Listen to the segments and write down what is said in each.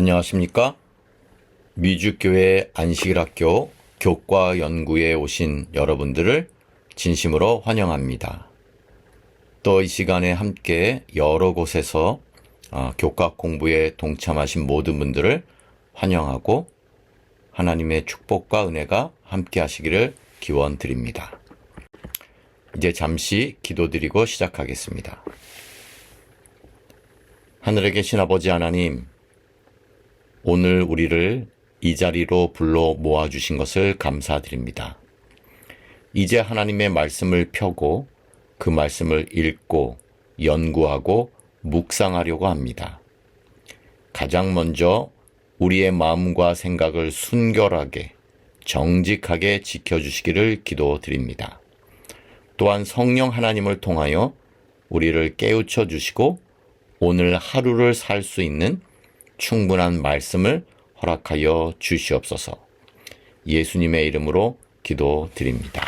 안녕하십니까? 미주교회 안식일학교 교과 연구에 오신 여러분들을 진심으로 환영합니다. 또 이 시간에 함께 여러 곳에서 교과 공부에 동참하신 모든 분들을 환영하고 하나님의 축복과 은혜가 함께 하시기를 기원드립니다. 이제 잠시 기도드리고 시작하겠습니다. 하늘에 계신 아버지 하나님, 오늘 우리를 이 자리로 불러 모아주신 것을 감사드립니다. 이제 하나님의 말씀을 펴고 그 말씀을 읽고 연구하고 묵상하려고 합니다. 가장 먼저 우리의 마음과 생각을 순결하게 정직하게 지켜주시기를 기도드립니다. 또한 성령 하나님을 통하여 우리를 깨우쳐 주시고 오늘 하루를 살 수 있는 충분한 말씀을 허락하여 주시옵소서. 예수님의 이름으로 기도드립니다.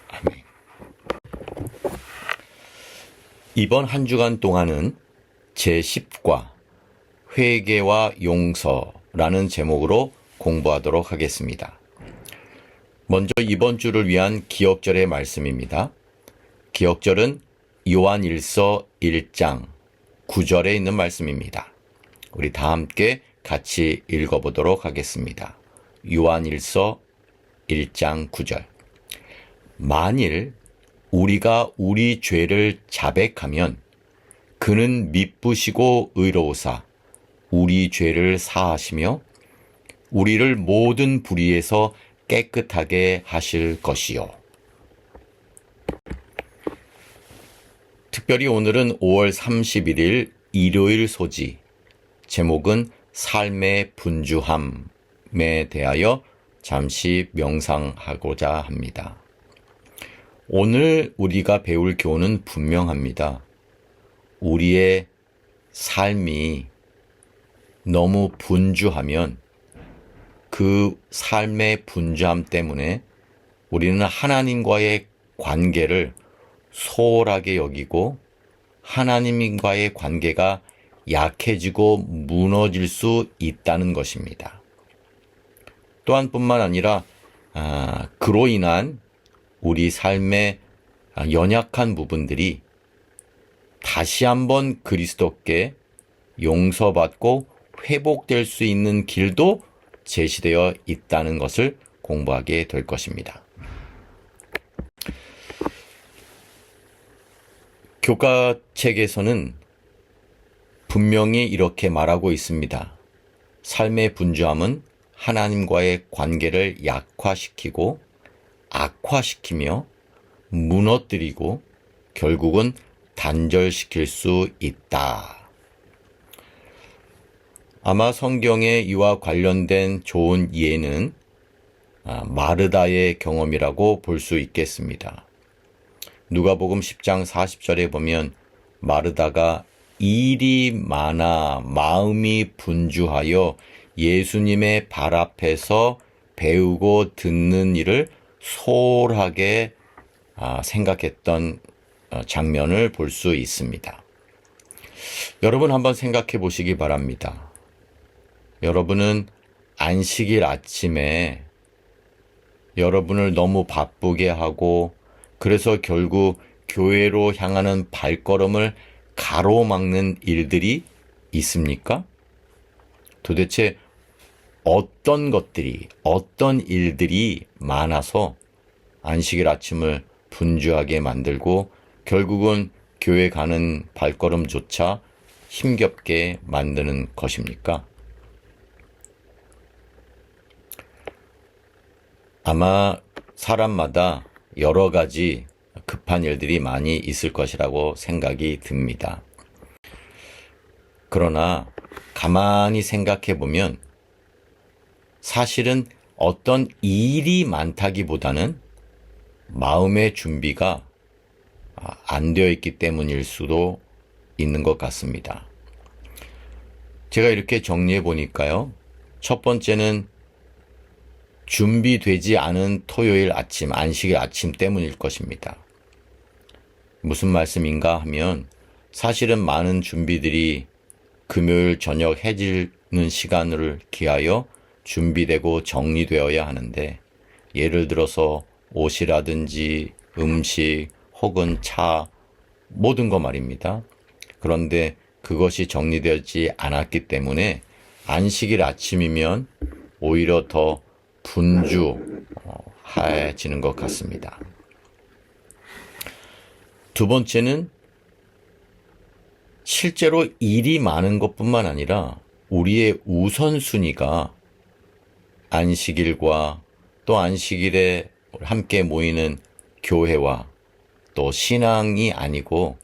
아멘. 이번 한 주간 동안은 제10과 회개와 용서라는 제목으로 공부하도록 하겠습니다. 먼저 이번 주를 위한 기억절의 말씀입니다. 기억절은 요한일서 1장 9절에 있는 말씀입니다. 우리 다 함께 같이 읽어보도록 하겠습니다. 요한일서 1장 9절. 만일 우리가 우리 죄를 자백하면 그는 미쁘시고 의로우사 우리 죄를 사하시며 우리를 모든 불의에서 깨끗하게 하실 것이요. 특별히 오늘은 5월 31일 일요일 소지, 제목은 삶의 분주함에 대하여 잠시 명상하고자 합니다. 오늘 우리가 배울 교훈은 분명합니다. 우리의 삶이 너무 분주하면 그 삶의 분주함 때문에 우리는 하나님과의 관계를 소홀하게 여기고 하나님과의 관계가 약해지고 무너질 수 있다는 것입니다. 또한 뿐만 아니라 그로 인한 우리 삶의 연약한 부분들이 다시 한번 그리스도께 용서받고 회복될 수 있는 길도 제시되어 있다는 것을 공부하게 될 것입니다. 교과책에서는 분명히 이렇게 말하고 있습니다. 삶의 분주함은 하나님과의 관계를 약화시키고 악화시키며 무너뜨리고 결국은 단절시킬 수 있다. 아마 성경에 이와 관련된 좋은 예는 마르다의 경험이라고 볼 수 있겠습니다. 누가복음 10장 40절에 보면 마르다가 일이 많아 마음이 분주하여 예수님의 발 앞에서 배우고 듣는 일을 소홀하게 생각했던 장면을 볼 수 있습니다. 여러분 한번 생각해 보시기 바랍니다. 여러분은 안식일 아침에 여러분을 너무 바쁘게 하고 그래서 결국 교회로 향하는 발걸음을 가로막는 일들이 있습니까? 도대체 어떤 것들이, 어떤 일들이 많아서 안식일 아침을 분주하게 만들고 결국은 교회 가는 발걸음조차 힘겹게 만드는 것입니까? 아마 사람마다 여러 가지 급한 일들이 많이 있을 것이라고 생각이 듭니다. 그러나 가만히 생각해 보면 사실은 어떤 일이 많다기보다는 마음의 준비가 안 되어 있기 때문일 수도 있는 것 같습니다. 제가 이렇게 정리해 보니까요. 첫 번째는 준비되지 않은 토요일 아침, 안식일 아침 때문일 것입니다. 무슨 말씀인가 하면 사실은 많은 준비들이 금요일 저녁 해질 시간을 기하여 준비되고 정리되어야 하는데, 예를 들어서 옷이라든지 음식 혹은 차, 모든 거 말입니다. 그런데 그것이 정리되지 않았기 때문에 안식일 아침이면 오히려 더 분주해지는 것 같습니다. 두 번째는 실제로 일이 많은 것뿐만 아니라 우리의 우선순위가 안식일과 또 안식일에 함께 모이는 교회와 또 신앙이 아니고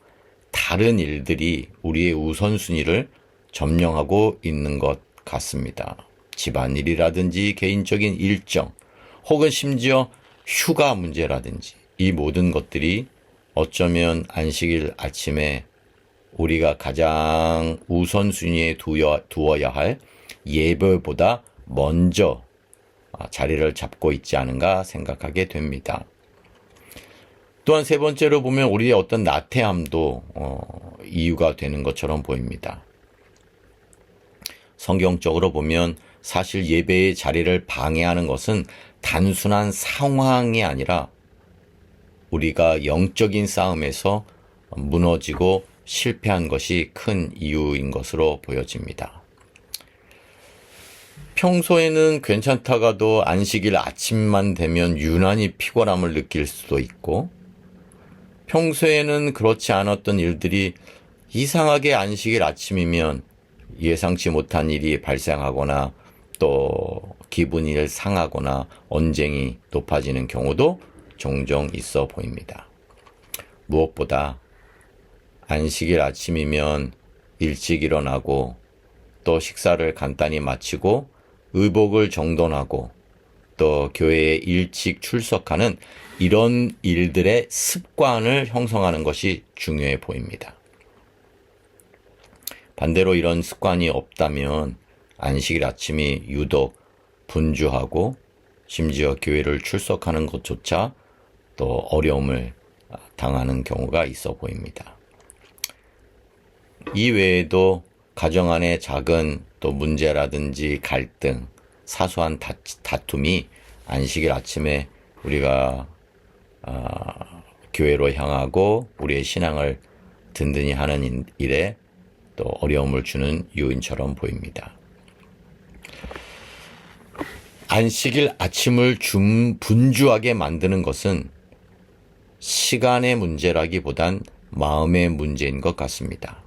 다른 일들이 우리의 우선순위를 점령하고 있는 것 같습니다. 집안일이라든지 개인적인 일정 혹은 심지어 휴가 문제라든지 이 모든 것들이 어쩌면 안식일 아침에 우리가 가장 우선순위에 두어야 할 예배보다 먼저 자리를 잡고 있지 않은가 생각하게 됩니다. 또한 세 번째로 보면 우리의 어떤 나태함도 이유가 되는 것처럼 보입니다. 성경적으로 보면 사실 예배의 자리를 방해하는 것은 단순한 상황이 아니라 우리가 영적인 싸움에서 무너지고 실패한 것이 큰 이유인 것으로 보여집니다. 평소에는 괜찮다가도 안식일 아침만 되면 유난히 피곤함을 느낄 수도 있고, 평소에는 그렇지 않았던 일들이 이상하게 안식일 아침이면 예상치 못한 일이 발생하거나 또 기분이 상하거나 언쟁이 높아지는 경우도 종종 있어 보입니다. 무엇보다 안식일 아침이면 일찍 일어나고 또 식사를 간단히 마치고 의복을 정돈하고 또 교회에 일찍 출석하는 이런 일들의 습관을 형성하는 것이 중요해 보입니다. 반대로 이런 습관이 없다면 안식일 아침이 유독 분주하고 심지어 교회를 출석하는 것조차 또 어려움을 당하는 경우가 있어 보입니다. 이 외에도 가정 안의 작은 또 문제라든지 갈등, 사소한 다툼이 안식일 아침에 우리가 교회로 향하고 우리의 신앙을 든든히 하는 일에 또 어려움을 주는 요인처럼 보입니다. 안식일 아침을 분주하게 만드는 것은 시간의 문제라기보단 마음의 문제인 것 같습니다.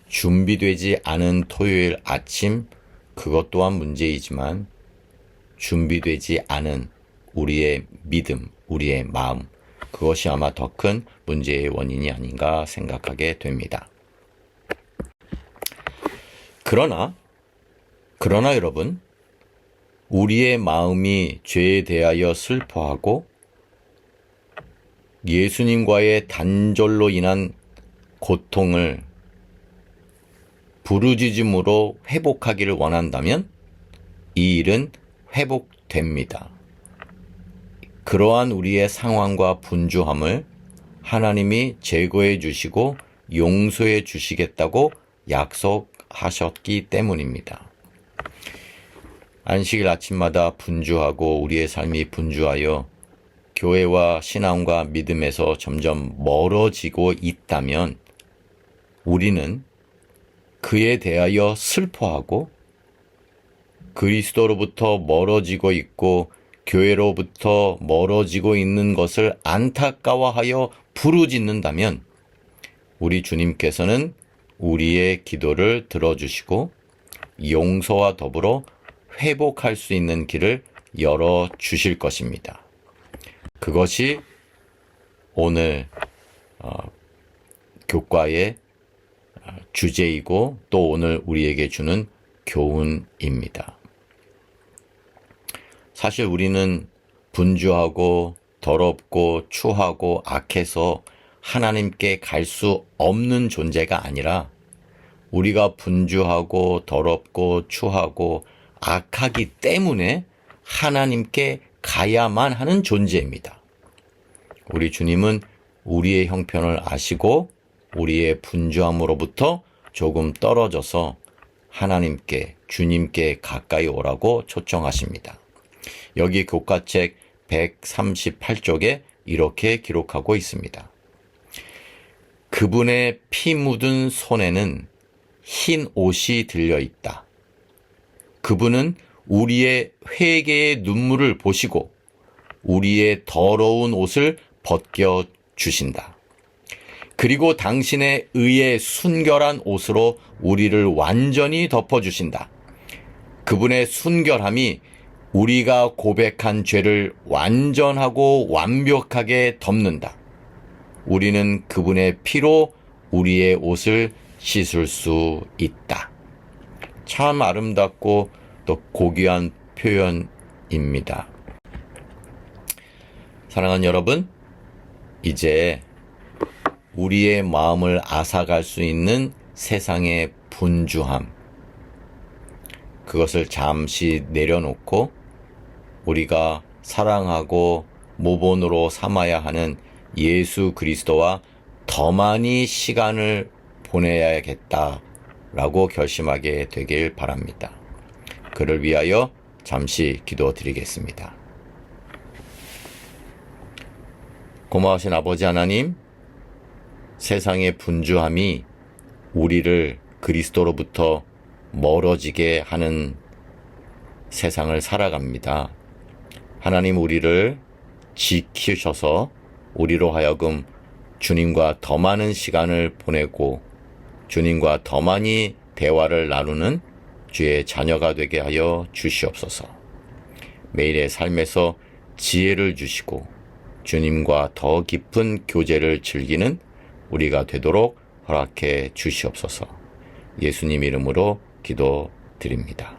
준비되지 않은 토요일 아침, 그것 또한 문제이지만 준비되지 않은 우리의 믿음, 우리의 마음, 그것이 아마 더 큰 문제의 원인이 아닌가 생각하게 됩니다. 그러나 여러분, 우리의 마음이 죄에 대하여 슬퍼하고 예수님과의 단절로 인한 고통을 부르짖음으로 회복하기를 원한다면 이 일은 회복됩니다. 그러한 우리의 상황과 분주함을 하나님이 제거해 주시고 용서해 주시겠다고 약속하셨기 때문입니다. 안식일 아침마다 분주하고 우리의 삶이 분주하여 교회와 신앙과 믿음에서 점점 멀어지고 있다면 우리는 그에 대하여 슬퍼하고 그리스도로부터 멀어지고 있고 교회로부터 멀어지고 있는 것을 안타까워하여 부르짖는다면 우리 주님께서는 우리의 기도를 들어주시고 용서와 더불어 회복할 수 있는 길을 열어주실 것입니다. 그것이 오늘 교과의 주제이고 또 오늘 우리에게 주는 교훈입니다. 사실 우리는 분주하고 더럽고 추하고 악해서 하나님께 갈 수 없는 존재가 아니라 우리가 분주하고 더럽고 추하고 악하기 때문에 하나님께 가야만 하는 존재입니다. 우리 주님은 우리의 형편을 아시고 우리의 분주함으로부터 조금 떨어져서 하나님께, 주님께 가까이 오라고 초청하십니다. 여기 교과책 138쪽에 이렇게 기록하고 있습니다. 그분의 피 묻은 손에는 흰 옷이 들려 있다. 그분은 우리의 회개의 눈물을 보시고 우리의 더러운 옷을 벗겨 주신다. 그리고 당신의 의의 순결한 옷으로 우리를 완전히 덮어주신다. 그분의 순결함이 우리가 고백한 죄를 완전하고 완벽하게 덮는다. 우리는 그분의 피로 우리의 옷을 씻을 수 있다. 참 아름답고 또 고귀한 표현입니다. 사랑하는 여러분, 이제 우리의 마음을 앗아갈 수 있는 세상의 분주함, 그것을 잠시 내려놓고 우리가 사랑하고 모본으로 삼아야 하는 예수 그리스도와 더 많이 시간을 보내야겠다라고 결심하게 되길 바랍니다. 그를 위하여 잠시 기도드리겠습니다. 고마우신 아버지 하나님, 세상의 분주함이 우리를 그리스도로부터 멀어지게 하는 세상을 살아갑니다. 하나님, 우리를 지키셔서 우리로 하여금 주님과 더 많은 시간을 보내고 주님과 더 많이 대화를 나누는 주의 자녀가 되게 하여 주시옵소서. 매일의 삶에서 지혜를 주시고 주님과 더 깊은 교제를 즐기는 우리가 되도록 허락해 주시옵소서. 예수님 이름으로 기도드립니다.